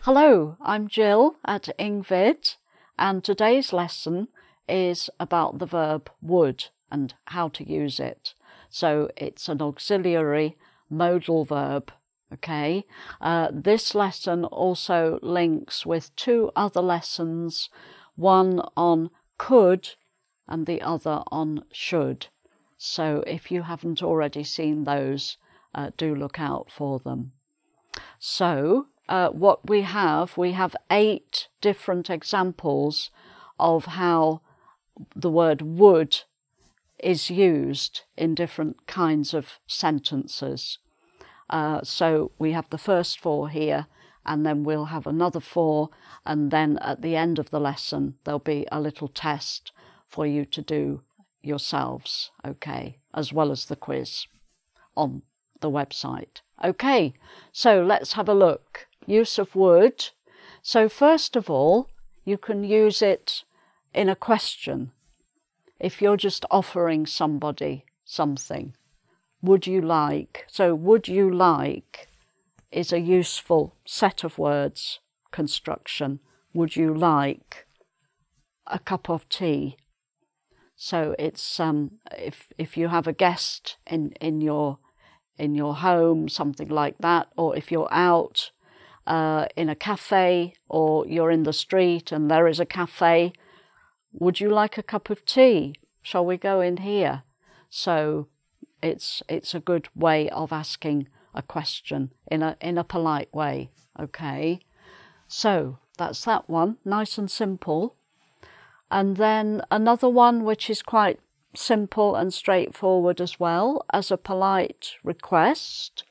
Hello, I'm Gill at engVid, and today's lesson is about the verb would and how to use it. So it's an auxiliary modal verb, okay? This lesson also links with two other lessons, one on could and the other on should. So if you haven't already seen those, do look out for them. So what we have 8 different examples of how the word would is used in different kinds of sentences. So we have the first 4 here, and then we'll have another 4, and then at the end of the lesson there'll be a little test for you to do yourselves, okay, as well as the quiz on the website. Okay, so let's have a look. Use of would. So first of all, you can use it in a question. If you're just offering somebody something, would you like? So would you like is a useful set of words construction. Would you like a cup of tea? So it's if you have a guest in your home, something like that, or if you're out in a cafe, or you're in the street and there is a cafe, would you like a cup of tea? Shall we go in here? So it's a good way of asking a question in a polite way, okay? So that's that one, nice and simple. And then another one which is quite simple and straightforward as well, as a polite request.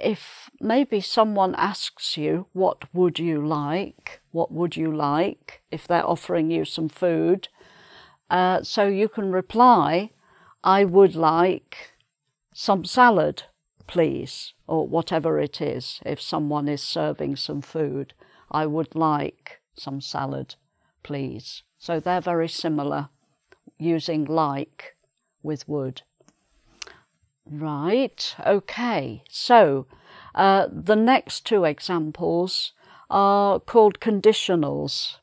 If maybe someone asks you, what would you like? What would you like? If they're offering you some food. So you can reply, I would like some salad, please, or whatever it is. If someone is serving some food, I would like some salad, please. So they're very similar, using like with would. Right, okay, so the next 2 examples are called conditionals.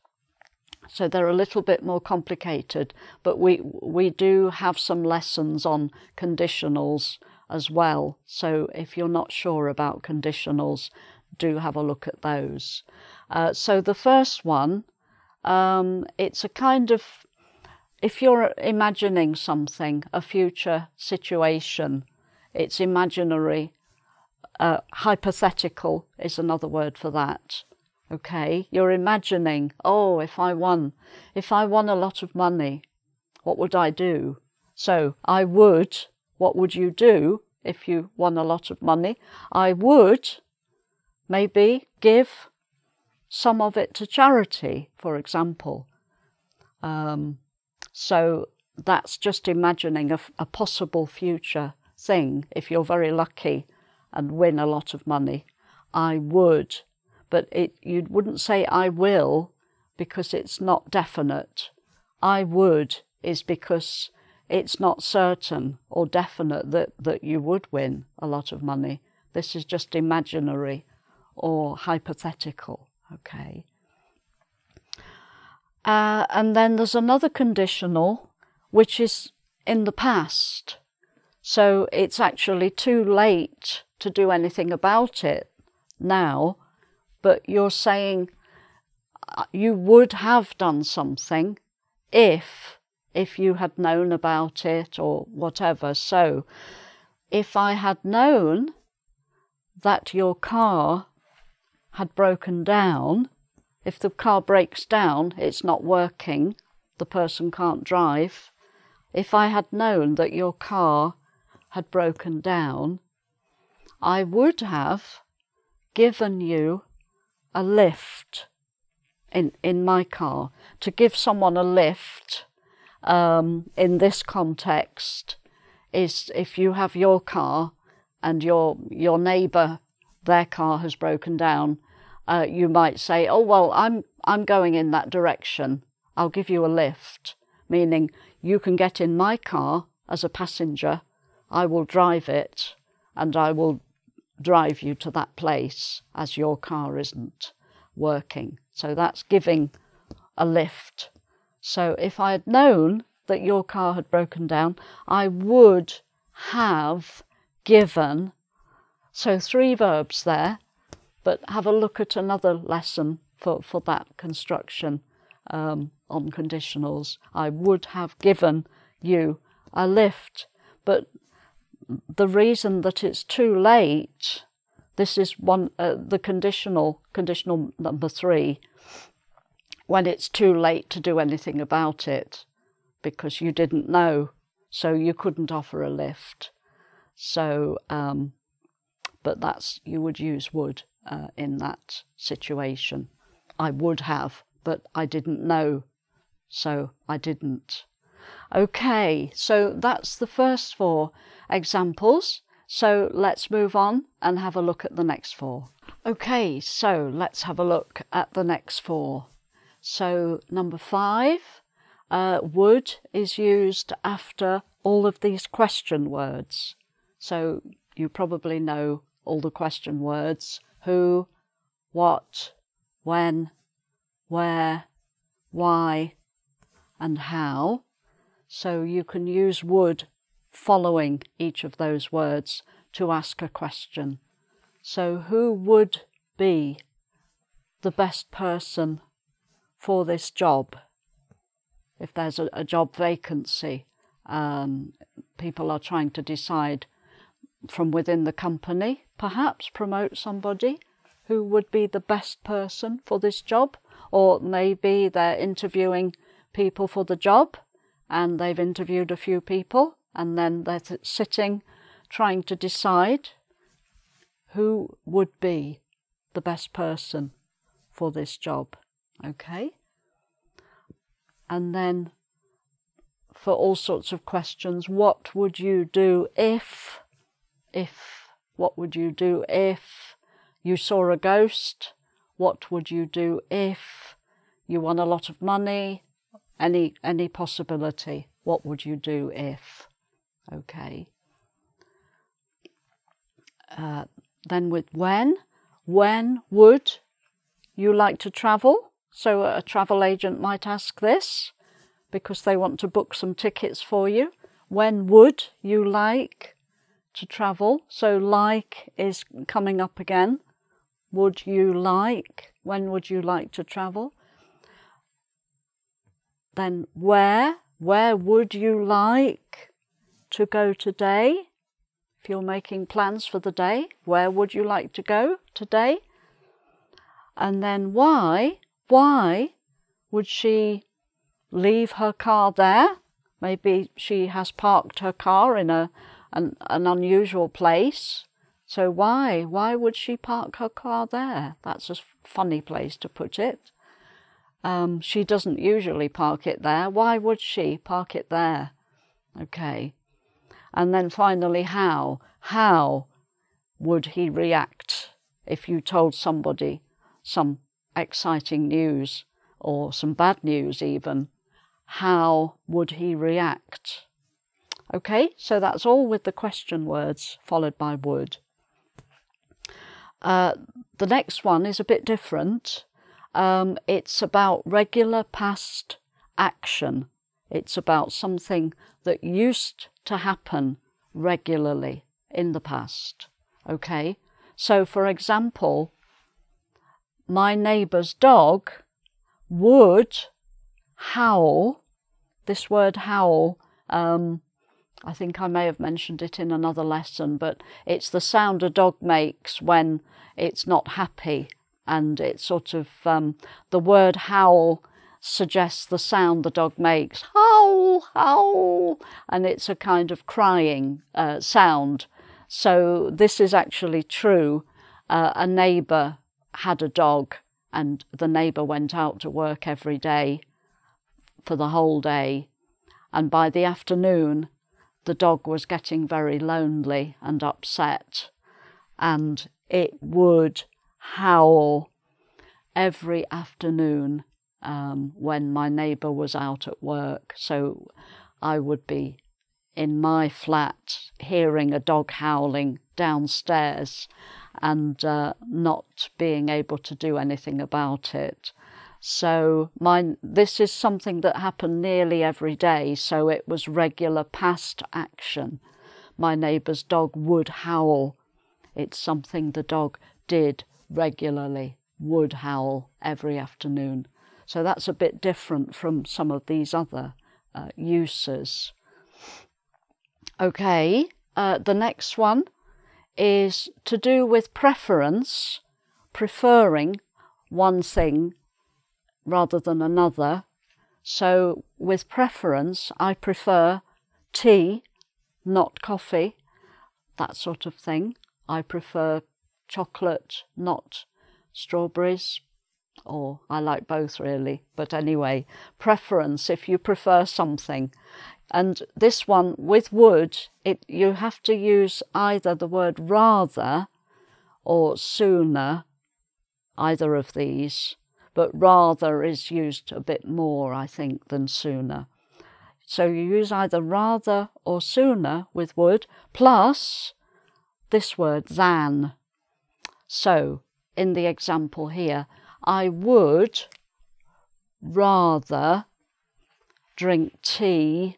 So they're a little bit more complicated, but we do have some lessons on conditionals as well. So if you're not sure about conditionals, do have a look at those. So the first one, it's a kind of, if you're imagining something, a future situation, it's imaginary. Hypothetical is another word for that. Okay, you're imagining, oh, if I won a lot of money, what would I do? So I would, what would you do if you won a lot of money? I would maybe give some of it to charity, for example. So that's just imagining a possible future thing. If you're very lucky and win a lot of money, I would. But you wouldn't say I will, because it's not definite. I would is because it's not certain or definite that you would win a lot of money. This is just imaginary or hypothetical, okay? And then there's another conditional, which is in the past. So it's actually too late to do anything about it now, but you're saying you would have done something if you had known about it or whatever. So if I had known that your car had broken down, if the car breaks down, it's not working, the person can't drive. If I had known that your car had broken down, I would have given you a lift in my car. To give someone a lift in this context is if you have your car and your neighbour, their car has broken down, you might say, oh, well, I'm going in that direction, I'll give you a lift, meaning you can get in my car as a passenger, I will drive it, and I will drive you to that place as your car isn't working. So that's giving a lift. So if I had known that your car had broken down, I would have given. So 3 verbs there, but have a look at another lesson for that construction on conditionals. I would have given you a lift, but the reason that it's too late, this is the conditional number 3, when it's too late to do anything about it because you didn't know, so you couldn't offer a lift. So but that's, you would use would in that situation. I would have, but I didn't know, so I didn't. Okay, so that's the first 4 examples. So let's move on and have a look at the next 4. Okay, so let's have a look at the next 4. So number 5, would is used after all of these question words. So you probably know all the question words: who, what, when, where, why, and how. So you can use would following each of those words to ask a question. So who would be the best person for this job? If there's a job vacancy, people are trying to decide from within the company, perhaps promote somebody who would be the best person for this job, or maybe they're interviewing people for the job and they've interviewed a few people and then they're sitting trying to decide who would be the best person for this job. Okay? And then for all sorts of questions, what would you do if, what would you do if you saw a ghost? What would you do if you won a lot of money? Any possibility. What would you do if? Okay. Then with when would you like to travel? So a travel agent might ask this because they want to book some tickets for you. When would you like to travel? So like is coming up again. Would you like? When would you like to travel? Then where would you like to go today? If you're making plans for the day, where would you like to go today? And then why would she leave her car there? Maybe she has parked her car in an unusual place. So why would she park her car there? That's a funny place to put it. She doesn't usually park it there. Why would she park it there? Okay. And then finally, how? How would he react if you told somebody some exciting news or some bad news even? How would he react? Okay, so that's all with the question words followed by would. The next one is a bit different. It's about regular past action. It's about something that used to happen regularly in the past. Okay, so for example, my neighbour's dog would howl. This word howl, I think I may have mentioned it in another lesson, but it's the sound a dog makes when it's not happy. And it's sort of, the word howl suggests the sound the dog makes. Howl, howl. And it's a kind of crying sound. So this is actually true. A neighbour had a dog and the neighbour went out to work every day for the whole day. And by the afternoon, the dog was getting very lonely and upset. And it would howl every afternoon when my neighbour was out at work. So I would be in my flat hearing a dog howling downstairs and not being able to do anything about it. So this is something that happened nearly every day, so it was regular past action. My neighbour's dog would howl. It's something the dog did regularly, would howl every afternoon. So that's a bit different from some of these other uses. Okay, the next one is to do with preference, preferring one thing rather than another. So with preference, I prefer tea, not coffee, that sort of thing. I prefer chocolate, not strawberries, or I like both really. But anyway, preference, if you prefer something. And this one, with would, you have to use either the word rather or sooner, either of these. But rather is used a bit more, I think, than sooner. So you use either rather or sooner with would, plus this word, than. So, in the example here, I would rather drink tea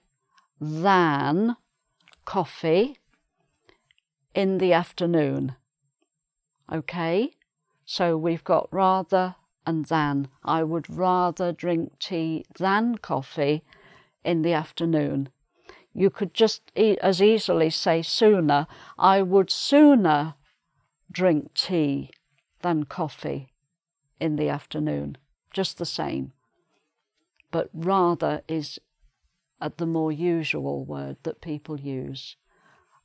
than coffee in the afternoon. Okay, so we've got rather and than. I would rather drink tea than coffee in the afternoon. You could just as easily say sooner. I would sooner drink tea than coffee in the afternoon. Just the same. But rather is the more usual word that people use.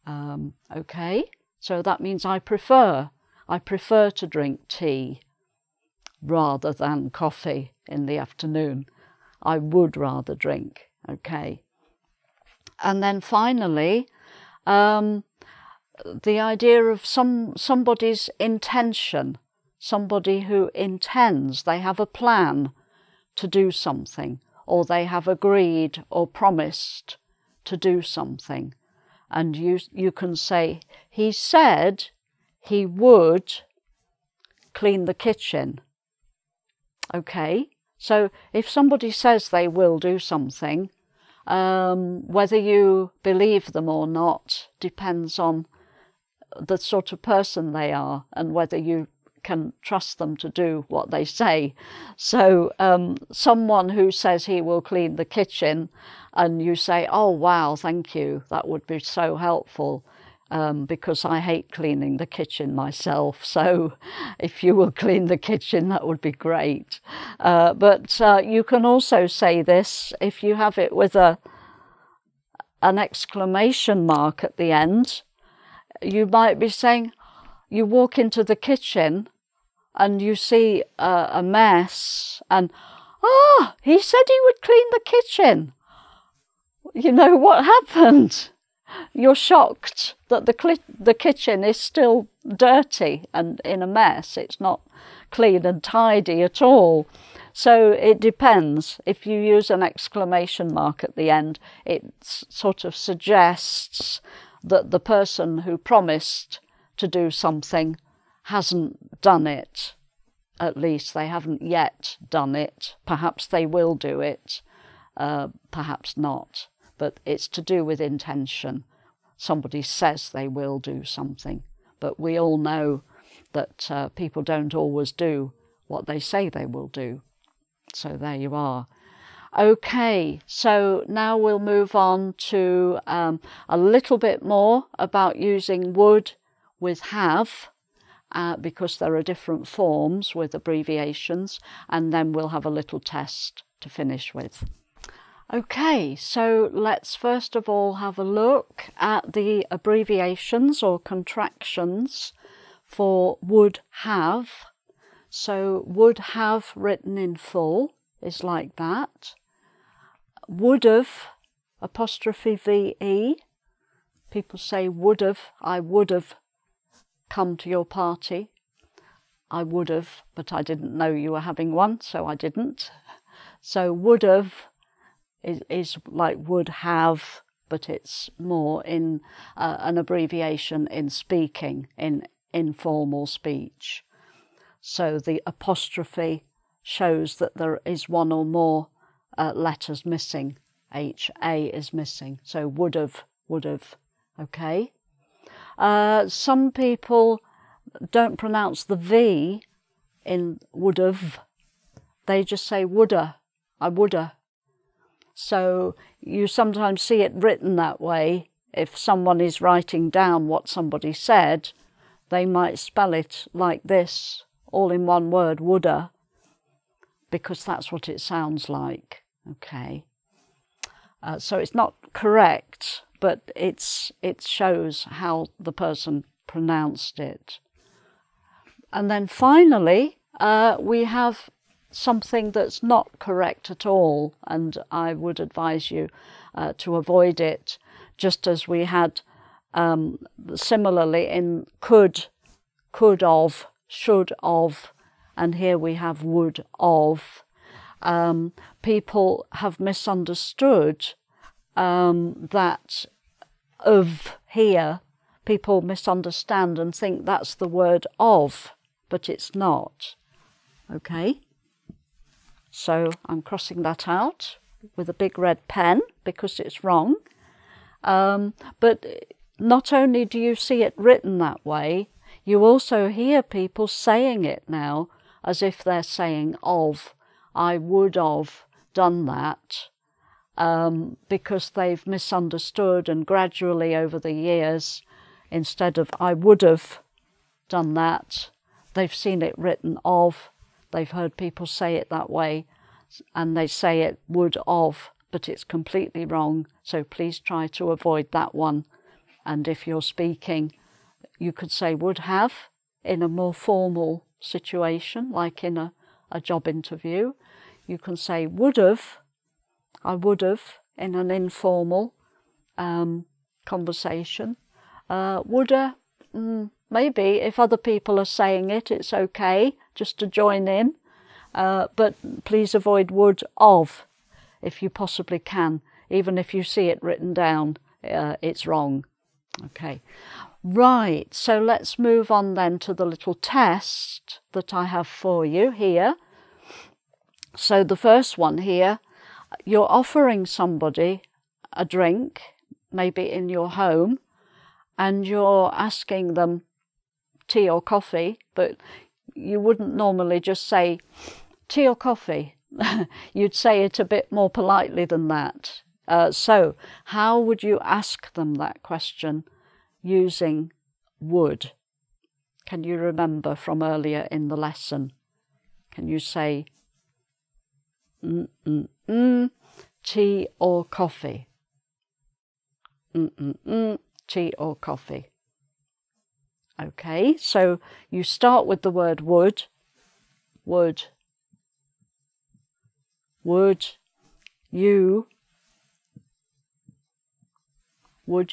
Okay, so that means I prefer to drink tea rather than coffee in the afternoon. I would rather drink. Okay. And then finally, the idea of somebody's intention, somebody who intends, they have a plan to do something, or they have agreed or promised to do something. And you can say, he said he would clean the kitchen. Okay, so if somebody says they will do something, whether you believe them or not depends on the sort of person they are and whether you can trust them to do what they say. So someone who says he will clean the kitchen and you say, oh wow, thank you, that would be so helpful, because I hate cleaning the kitchen myself, so if you will clean the kitchen, that would be great. But you can also say this if you have it with an exclamation mark at the end. You might be saying, you walk into the kitchen and you see a mess and, he said he would clean the kitchen. You know what happened? You're shocked that the kitchen is still dirty and in a mess. It's not clean and tidy at all. So it depends. If you use an exclamation mark at the end, it sort of suggests that the person who promised to do something hasn't done it. At least they haven't yet done it. Perhaps they will do it, perhaps not. But it's to do with intention. Somebody says they will do something, but we all know that people don't always do what they say they will do. So there you are. Okay, so now we'll move on to a little bit more about using would with have, because there are different forms with abbreviations, and then we'll have a little test to finish with. Okay, so let's first of all have a look at the abbreviations or contractions for would have. So would have written in full is like that. Would have, apostrophe VE. People say would have, I would have come to your party. I would have, but I didn't know you were having one, so I didn't. So would have is like would have but it's more in an abbreviation in speaking, in informal speech. So the apostrophe shows that there is one or more letters missing. HA is missing, so would have, okay? Some people don't pronounce the V in would have, they just say woulda, I woulda. So you sometimes see it written that way. If someone is writing down what somebody said, they might spell it like this, all in one word, woulda, because that's what it sounds like, okay? So it's not correct, but it shows how the person pronounced it. And then finally, we have something that's not correct at all, and I would advise you to avoid it, just as we had similarly in could of, should of, and here we have would of. People have misunderstood that of here, people misunderstand and think that's the word of, but it's not, okay? So I'm crossing that out with a big red pen because it's wrong. But not only do you see it written that way, you also hear people saying it now as if they're saying of. I would have done that, because they've misunderstood, and gradually over the years, instead of I would have done that, they've seen it written of. They've heard people say it that way, and they say it would of, but it's completely wrong. So please try to avoid that one. And if you're speaking, you could say would have in a more formal situation, like in a job interview. You can say would have, I would have, in an informal conversation. Woulda, maybe if other people are saying it, it's okay just to join in. But please avoid would of if you possibly can. Even if you see it written down, it's wrong. Okay. Right, so let's move on then to the little test that I have for you here. So the first one here, you're offering somebody a drink, maybe in your home, and you're asking them tea or coffee, but you wouldn't normally just say tea or coffee. You'd say it a bit more politely than that. So how would you ask them that question using would? Can you remember from earlier in the lesson? Can you say tea or coffee? Tea or coffee? Okay, so you start with the word would. Would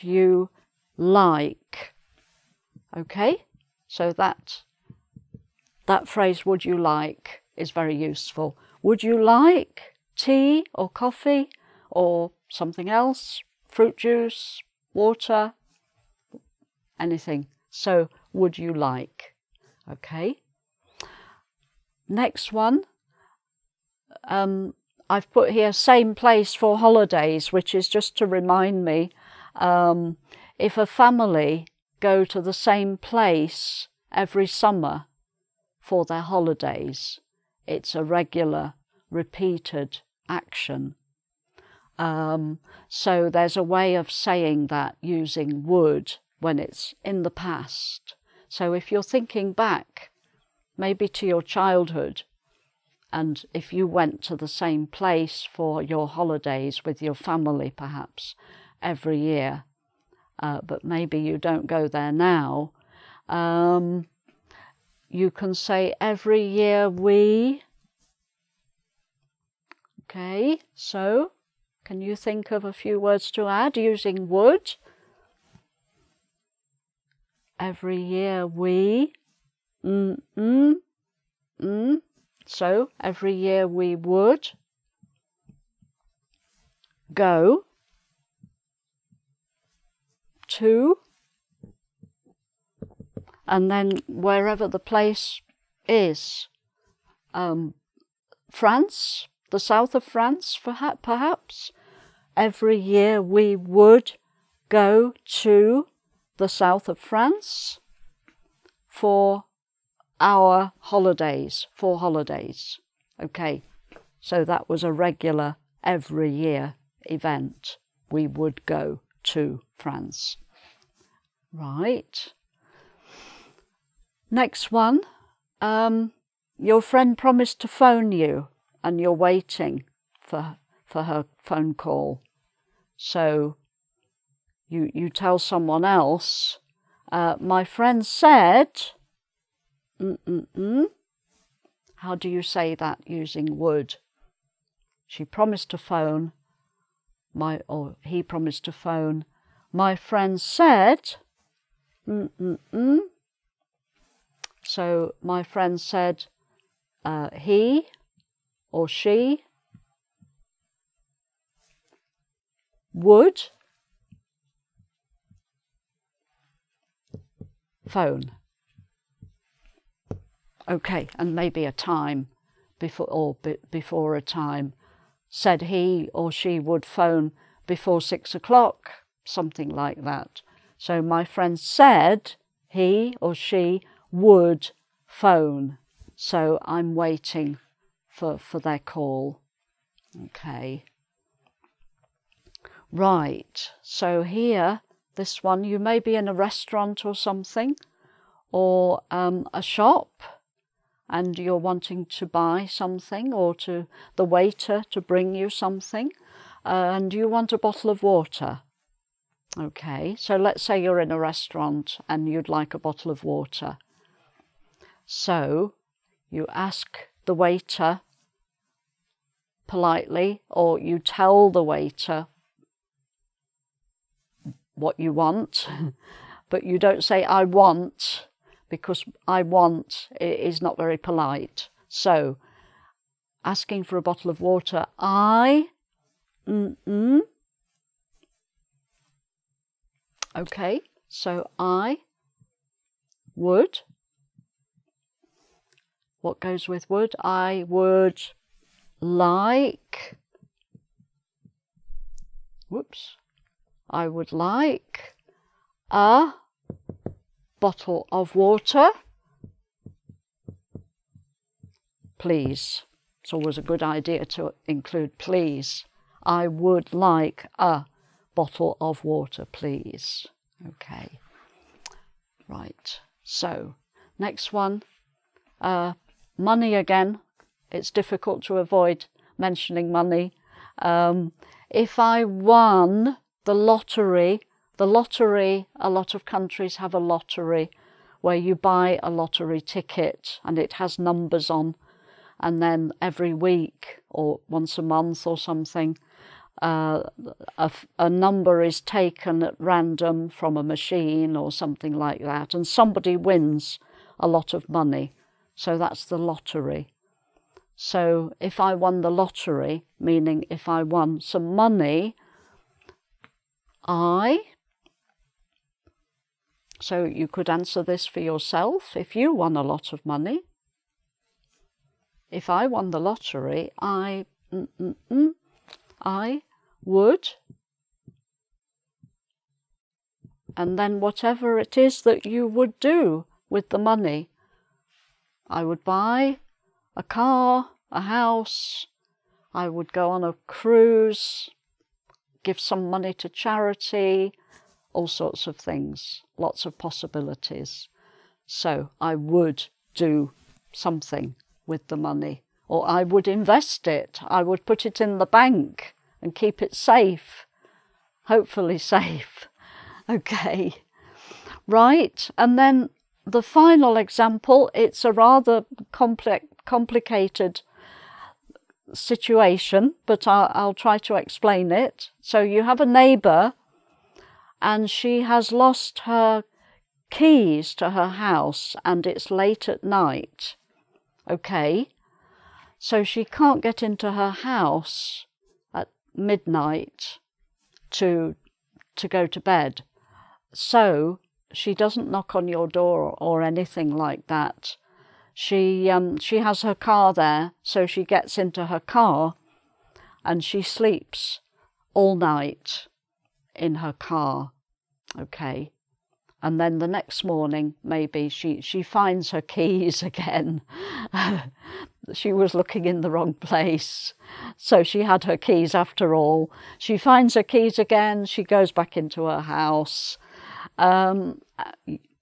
you like? Okay, so that phrase would you like is very useful. Would you like tea or coffee or something else? Fruit juice, water, anything. So would you like? Okay. Next one. I've put here same place for holidays, which is just to remind me, if a family go to the same place every summer for their holidays, it's a regular, repeated action. So there's a way of saying that using would when it's in the past. So if you're thinking back, maybe to your childhood, and if you went to the same place for your holidays with your family perhaps every year, but maybe you don't go there now, you can say every year we. Okay, so can you think of a few words to add using would? Every year we. So every year we would go to, and then wherever the place is, France, the south of France perhaps, every year we would go to the south of France for our holidays, Okay, so that was a regular every year event. We would go to France. Right. Next one. Your friend promised to phone you and you're waiting for her phone call. So you tell someone else, my friend said, How do you say that using would? She promised to phone, or he promised to phone. My friend said, So my friend said, he or she would phone. Okay, and maybe a time before a time. Said he or she would phone before 6 o'clock, something like that. So my friend said he or she would phone. So I'm waiting for their call. Okay. Right, so here, this one, you may be in a restaurant or something, or a shop, and you're wanting to buy something, or to the waiter to bring you something, and you want a bottle of water. Okay, so let's say you're in a restaurant and you'd like a bottle of water. So you ask the waiter politely, or you tell the waiter what you want, but you don't say I want, because I want is not very polite. So asking for a bottle of water, Okay, so I would. What goes with would? I would like. I would like a bottle of water, please. It's always a good idea to include please. I would like a bottle of water, please. Okay. Right. So, next one. Money again. It's difficult to avoid mentioning money. If I won the lottery, a lot of countries have a lottery where you buy a lottery ticket and it has numbers on, and then every week or once a month or something, a number is taken at random from a machine or something like that, and somebody wins a lot of money. So that's the lottery. So if I won the lottery, meaning if I won some money, so you could answer this for yourself if you won a lot of money. If I won the lottery, I would, and then whatever it is that you would do with the money. I would buy a car, a house, I would go on a cruise, give some money to charity, all sorts of things, lots of possibilities. So I would do something with the money, or I would invest it, I would put it in the bank and keep it safe, hopefully safe. Okay, right, and then the final example, it's a rather complicated situation, but I'll try to explain it. So you have a neighbour and she has lost her keys to her house and it's late at night. Okay, so she can't get into her house at midnight to go to bed. So she doesn't knock on your door or anything like that. She has her car there, so she gets into her car and she sleeps all night in her car, okay? And then the next morning, maybe she finds her keys again. She was looking in the wrong place, so she had her keys after all. She finds her keys again, she goes back into her house, and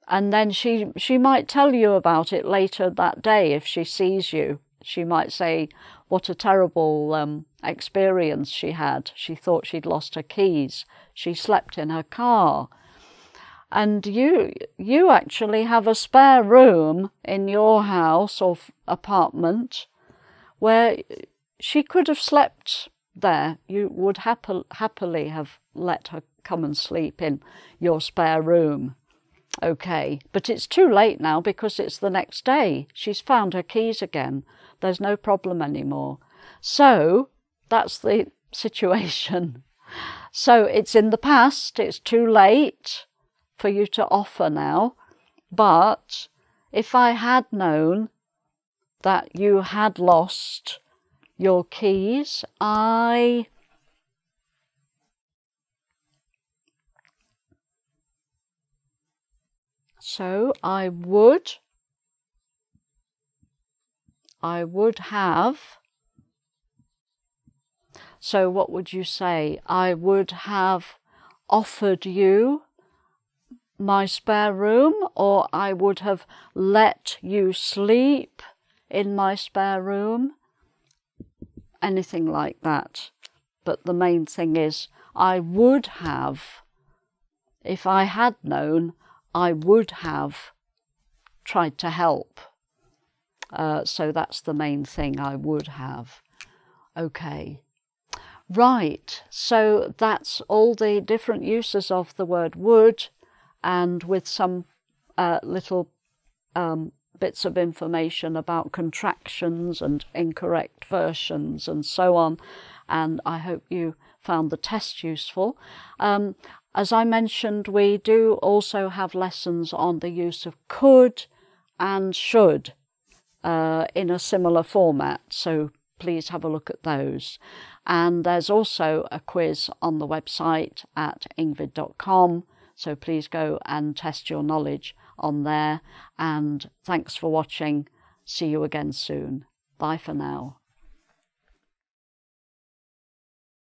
then she might tell you about it later that day if she sees you. She might say what a terrible experience she had. She thought she'd lost her keys. She slept in her car. And you actually have a spare room in your house or apartment where she could have slept there. You would happily have let her come and sleep in your spare room. Okay, but it's too late now because it's the next day. She's found her keys again. There's no problem anymore. So that's the situation. So it's in the past. It's too late for you to offer now. But if I had known that you had lost your keys, So I would have, so what would you say? I would have offered you my spare room, or I would have let you sleep in my spare room, anything like that. But the main thing is I would have, if I had known, I would have tried to help. So that's the main thing, I would have. Okay. Right, so that's all the different uses of the word would, and with some little bits of information about contractions and incorrect versions and so on. And I hope you found the test useful. As I mentioned, we do also have lessons on the use of could and should in a similar format, so please have a look at those. And there's also a quiz on the website at engVid.com, so please go and test your knowledge on there. And thanks for watching. See you again soon. Bye for now.